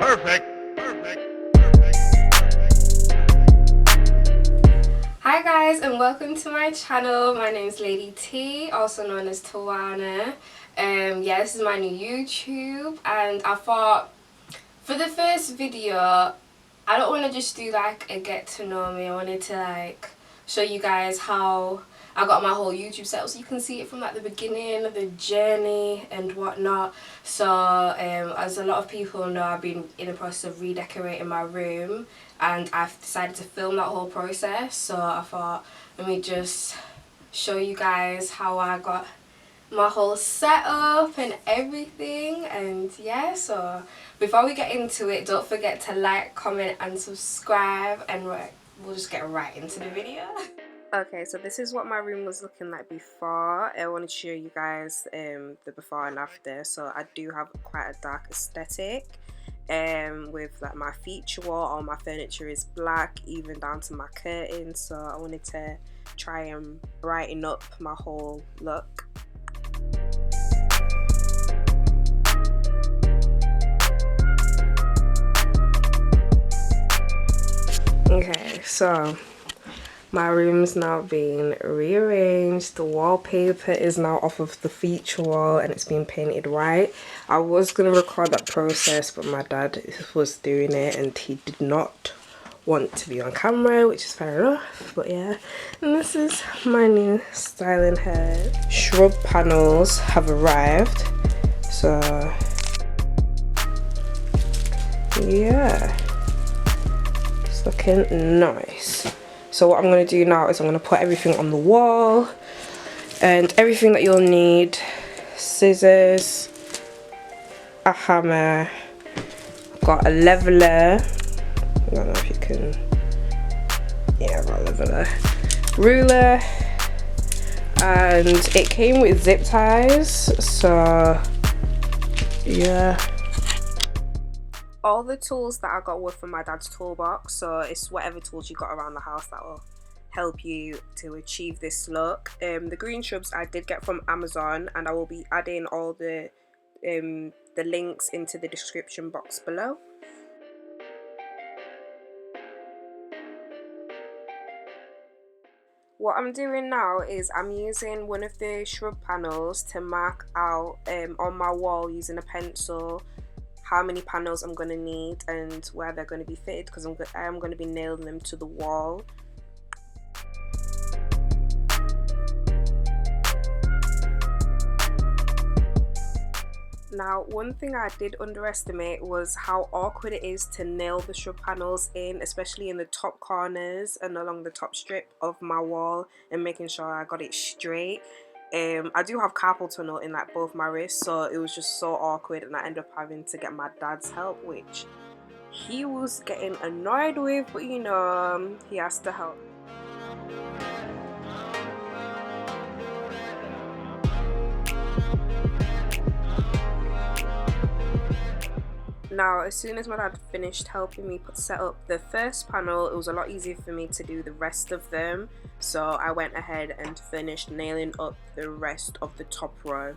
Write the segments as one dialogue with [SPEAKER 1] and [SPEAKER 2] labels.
[SPEAKER 1] Perfect. Perfect.
[SPEAKER 2] Hi guys and welcome to my channel. My name is Lady.T, also known as Tawana. Yeah, this is my new YouTube, and I thought for the first video I don't want to just do like a get to know me. I wanted to like show you guys how I got my whole YouTube set up so you can see it from like the beginning of the journey and whatnot. So as a lot of people know, I've been in the process of redecorating my room and I've decided to film that whole process. So I thought let me just show you guys how I got my whole setup and everything. And yeah, so before we get into it, don't forget to like, comment and subscribe, and we'll just get right into the video. Okay, so this is what my room was looking like before. I wanted to show you guys the before and after. So I do have quite a dark aesthetic with like my feature wall. All my furniture is black, even down to my curtains. So I wanted to try and brighten up my whole look. Okay, so my room's now being rearranged. The wallpaper is now off of the feature wall and it's been painted white. I was going to record that process, but my dad was doing it and he did not want to be on camera, which is fair enough. But yeah, and this is my new styling head. Shrub panels have arrived, so yeah, it's looking nice. So what I'm going to do now is I'm going to put everything on the wall, and everything that you'll need: scissors, a hammer, I've got a leveler, I don't know if you can, yeah, I've got a leveler, ruler, and it came with zip ties, so yeah. All the tools that I got were from my dad's toolbox, so it's whatever tools you got around the house that will help you to achieve this look. The green shrubs I did get from Amazon, and I will be adding all the links into the description box below. What I'm doing now is I'm using one of the shrub panels to mark out on my wall using a pencil how many panels I'm going to need and where they're going to be fitted, because I am going to be nailing them to the wall. Now, one thing I did underestimate was how awkward it is to nail the shrub panels in, especially in the top corners and along the top strip of my wall, and making sure I got it straight. I do have carpal tunnel in like both my wrists, so it was just so awkward, and I ended up having to get my dad's help, which he was getting annoyed with, but you know, he has to help. Now, as soon as my dad finished helping me set up the first panel, it was a lot easier for me to do the rest of them. So I went ahead and finished nailing up the rest of the top row.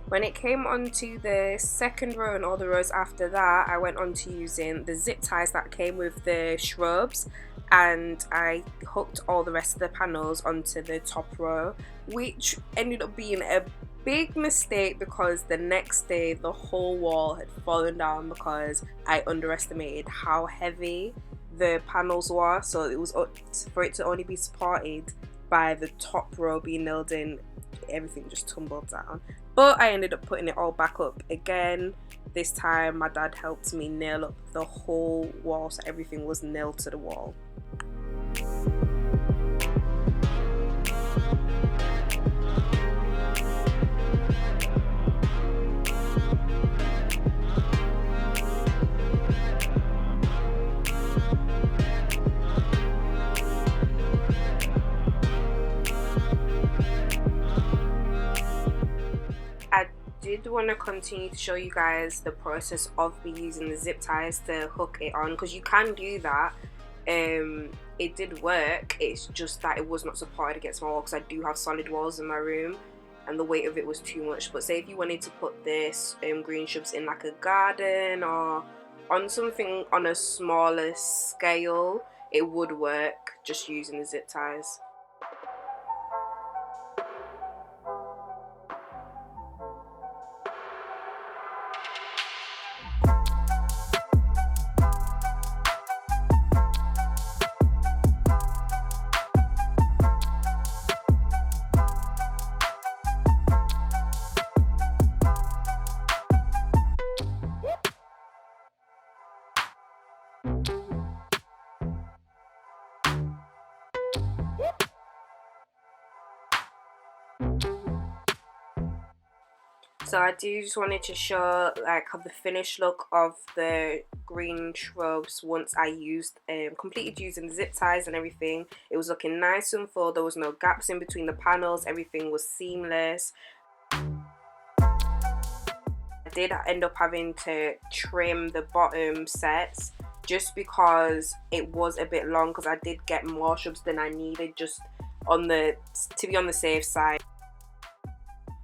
[SPEAKER 2] When it came onto the second row and all the rows after that, I went on to using the zip ties that came with the shrubs, and I hooked all the rest of the panels onto the top row, which ended up being a big mistake because the next day the whole wall had fallen down because I underestimated how heavy the panels were. So it was for it to only be supported by the top row being nailed in, everything just tumbled down. But I ended up putting it all back up again. This time my dad helped me nail up the whole wall, so everything was nailed to the wall.
[SPEAKER 1] did want to continue to show you guys the process of me using the zip ties to hook it on, because you can do that. It did work, it's just that it was not supported against my wall because I do have solid walls in my room and the weight of it was too much. But say if you wanted to put this green shrubs in like a garden or on something on a smaller scale, it would work just using the zip ties. So I do just wanted to show like how the finished look of the green shrubs once I used completed using the zip ties and everything. It was looking nice and full, there was no gaps in between the panels, everything was seamless. I did end up having to trim the bottom sets just because it was a bit long, because I did get more shrubs than I needed, just to be on the safe side.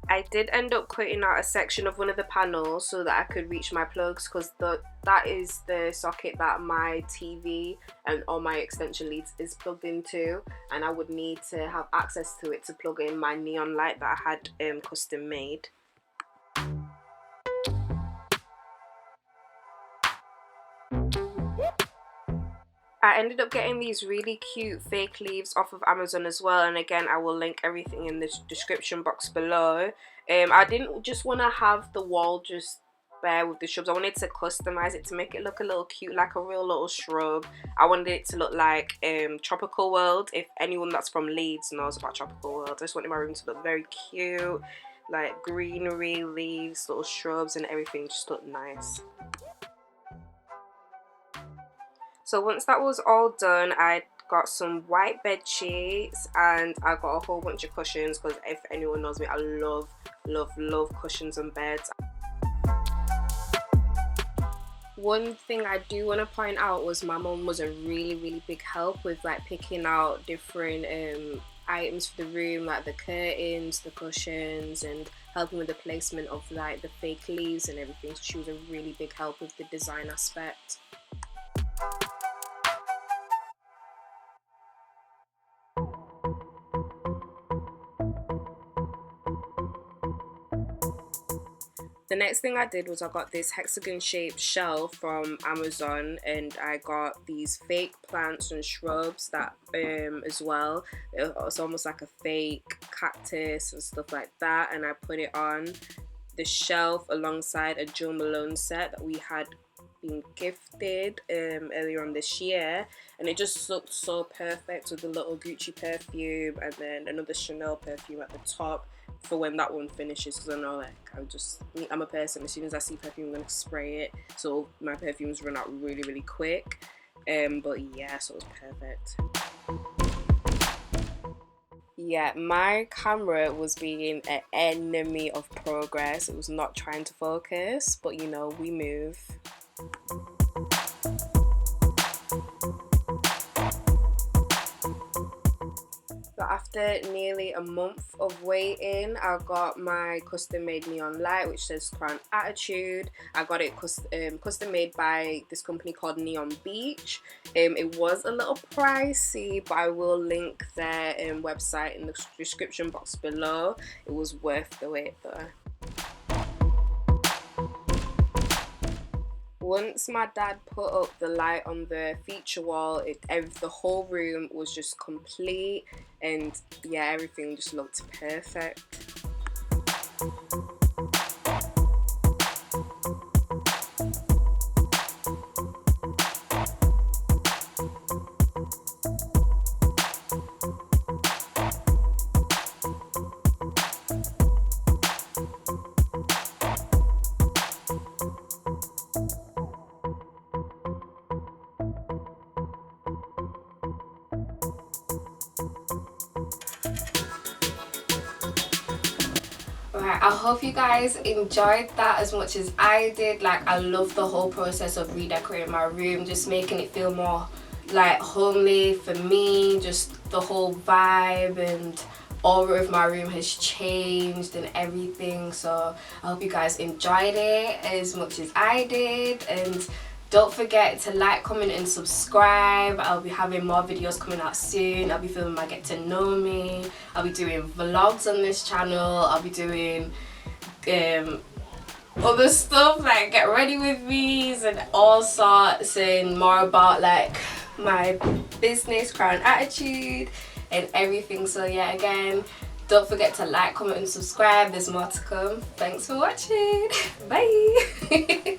[SPEAKER 1] I did end up cutting out a section of one of the panels so that I could reach my plugs, because that is the socket that my TV and all my extension leads is plugged into, and I would need to have access to it to plug in my neon light that I had custom made. I ended up getting these really cute fake leaves off of Amazon as well, and again I will link everything in the description box below. I didn't just want to have the wall just bare with the shrubs, I wanted to customize it to make it look a little cute, like a real little shrub. I wanted it to look like Tropical World. If anyone that's from Leeds knows about Tropical World, I just wanted my room to look very cute, like greenery, leaves, little shrubs and everything just looked nice. So once that was all done, I got some white bed sheets and I got a whole bunch of cushions, because if anyone knows me, I love cushions and beds. One thing I do want to point out was my mum was a really big help with like picking out different items for the room, like the curtains, the cushions, and helping with the placement of like the fake leaves and everything. So she was a really big help with the design aspect. The next thing I did was I got this hexagon shaped shelf from Amazon, and I got these fake plants and shrubs that as well. It's almost like a fake cactus and stuff like that, and I put it on the shelf alongside a Jo Malone set that we had been gifted earlier on this year, and it just looked so perfect with the little Gucci perfume and then another Chanel perfume at the top for when that one finishes, because I know like I'm a person, as soon as I see perfume I'm gonna spray it, so my perfumes run out really quick. But yeah, so it was perfect. Yeah, my camera was being an enemy of progress. It was not trying to focus, but you know, we move. So after nearly a month of waiting, I got my custom made neon light, which says Crown Attitude. I got it custom made by this company called Neon Beach. It was a little pricey, but I will link their website in the description box below. It was worth the wait though. Once my dad put up the light on the feature wall, the whole room was just complete, and yeah, everything just looked perfect.
[SPEAKER 2] I hope you guys enjoyed that as much as I did. Like, I love the whole process of redecorating my room, just making it feel more like homely for me. Just the whole vibe and aura of my room has changed and everything. So I hope you guys enjoyed it as much as I did, and don't forget to like, comment and subscribe. I'll be having more videos coming out soon. I'll be filming my get to know me. I'll be doing vlogs on this channel. I'll be doing other stuff like get ready with me's and all sorts, and more about like my business, Crown Attitude and everything. So yeah, again, don't forget to like, comment and subscribe. There's more to come. Thanks for watching. Bye.